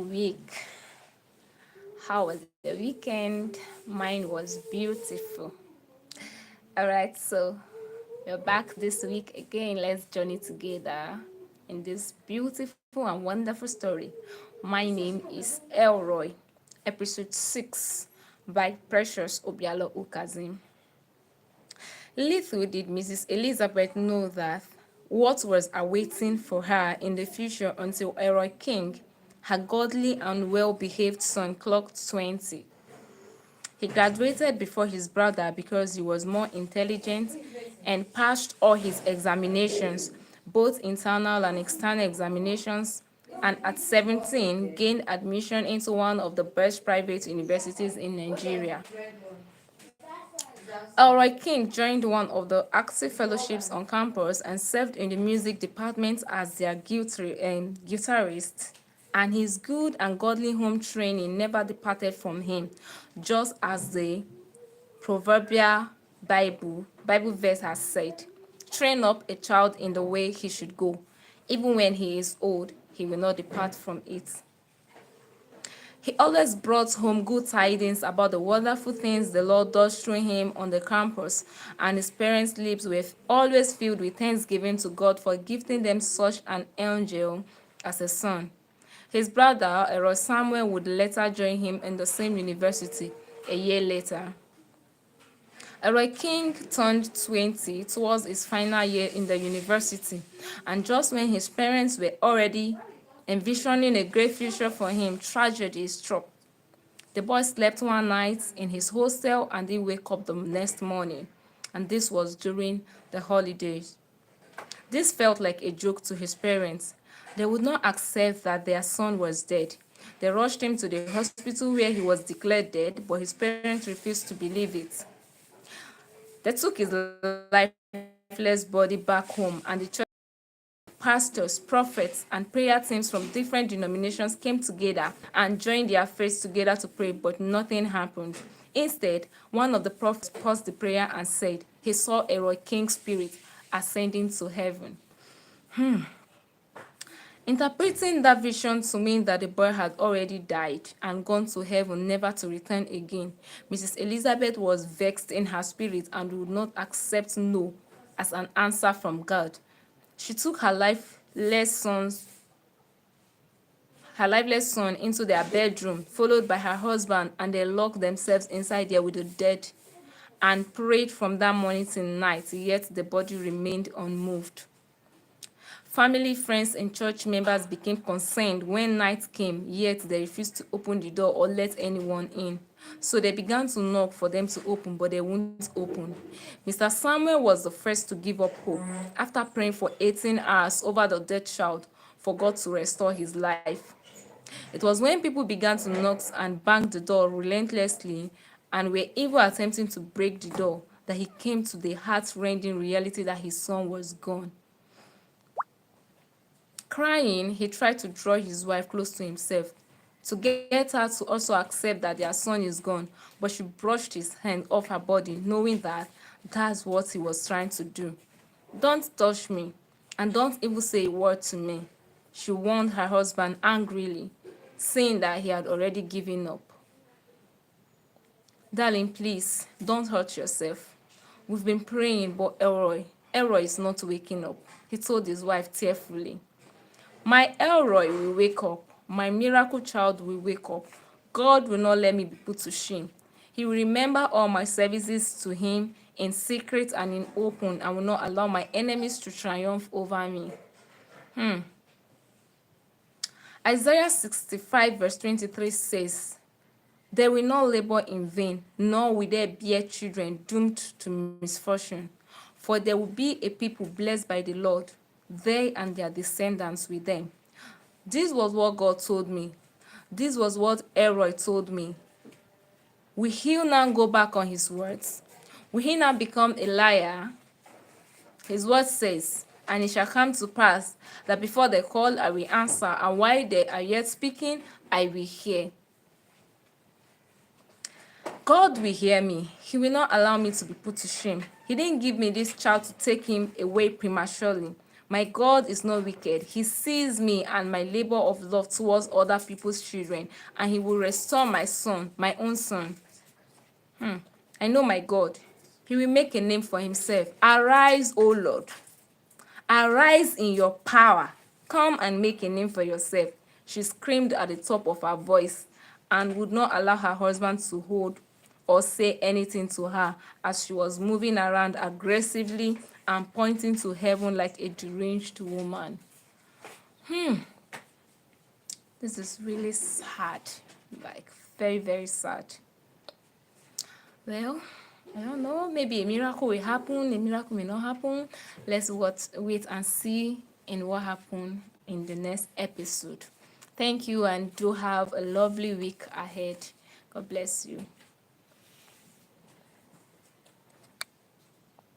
week. How was the weekend? Mine was beautiful. All right, so we're back this week again. Let's journey together in this beautiful and wonderful story. My name is Elroy, episode 6 by Precious Obialor-Ukazim. Little did Mrs. Elizabeth know that what was awaiting for her in the future until Elroy King, her godly and well-behaved son, clocked 20. He graduated before his brother because he was more intelligent and passed all his examinations, both internal and external examinations, and at 17 gained admission into one of the best private universities in Nigeria. Elroy King joined one of the active fellowships on campus and served in the music department as their guitarist, and his good and godly home training never departed from him, just as the proverbial Bible verse has said, "Train up a child in the way he should go. Even when he is old, he will not depart from it." He always brought home good tidings about the wonderful things the Lord does through him on the campus, and his parents' lips were always filled with thanksgiving to God for gifting them such an angel as a son. His brother, Eros Samuel, would later join him in the same university a year later. Elroy King turned 20 towards his final year in the university, and just when his parents were already envisioning a great future for him, tragedy struck. The boy slept one night in his hostel and didn't wake up the next morning, and this was during the holidays. This felt like a joke to his parents. They would not accept that their son was dead. They rushed him to the hospital where he was declared dead, but his parents refused to believe it. They took his lifeless body back home, and the church, pastors, prophets, and prayer teams from different denominations came together and joined their faiths together to pray, but nothing happened. Instead, one of the prophets paused the prayer and said he saw Elroy King's spirit ascending to heaven. Interpreting that vision to mean that the boy had already died and gone to heaven, never to return again, Mrs. Elizabeth was vexed in her spirit and would not accept no as an answer from God. She took her lifeless son into their bedroom, followed by her husband, and they locked themselves inside there with the dead and prayed from that morning till night, yet the body remained unmoved. Family, friends, and church members became concerned when night came, yet they refused to open the door or let anyone in. So they began to knock for them to open, but they wouldn't open. Mr. Samuel was the first to give up hope. After praying for 18 hours over the dead child for God to restore his life. It was when people began to knock and bang the door relentlessly and were even attempting to break the door that he came to the heart-rending reality that his son was gone. Crying, he tried to draw his wife close to himself to get her to also accept that their son is gone, but she brushed his hand off her body, knowing that that's what he was trying to do. "Don't touch me, and don't even say a word to me," she warned her husband angrily, saying that he had already given up. "Darling, please, don't hurt yourself. We've been praying, but Elroy is not waking up," he told his wife tearfully. "My Elroy will wake up. My miracle child will wake up. God will not let me be put to shame. He will remember all my services to him in secret and in open, and will not allow my enemies to triumph over me." Isaiah 65 verse 23 says, "They will not labor in vain, nor will they bear children doomed to misfortune. For there will be a people blessed by the Lord, they and their descendants with them." This was what God told me. This was what Elroy told me. Will he now go back on his words? Will he now become a liar? His word says, "And it shall come to pass that before they call, I will answer, and while they are yet speaking, I will hear." God will hear me. He will not allow me to be put to shame. He didn't give me this child to take him away prematurely, My God is not wicked. He sees me and my labor of love towards other people's children, and he will restore my son, my own son. I know my God. He will make a name for himself. Arise, O Lord. Arise in your power. Come and make a name for yourself. She screamed at the top of her voice and would not allow her husband to hold or say anything to her as she was moving around aggressively and pointing to heaven like a deranged woman. This is really sad, like very, very sad. Well, I don't know, maybe a miracle will happen, a miracle may not happen. Let's wait and see in what happened in the next episode. Thank you, and do have a lovely week ahead. God bless you.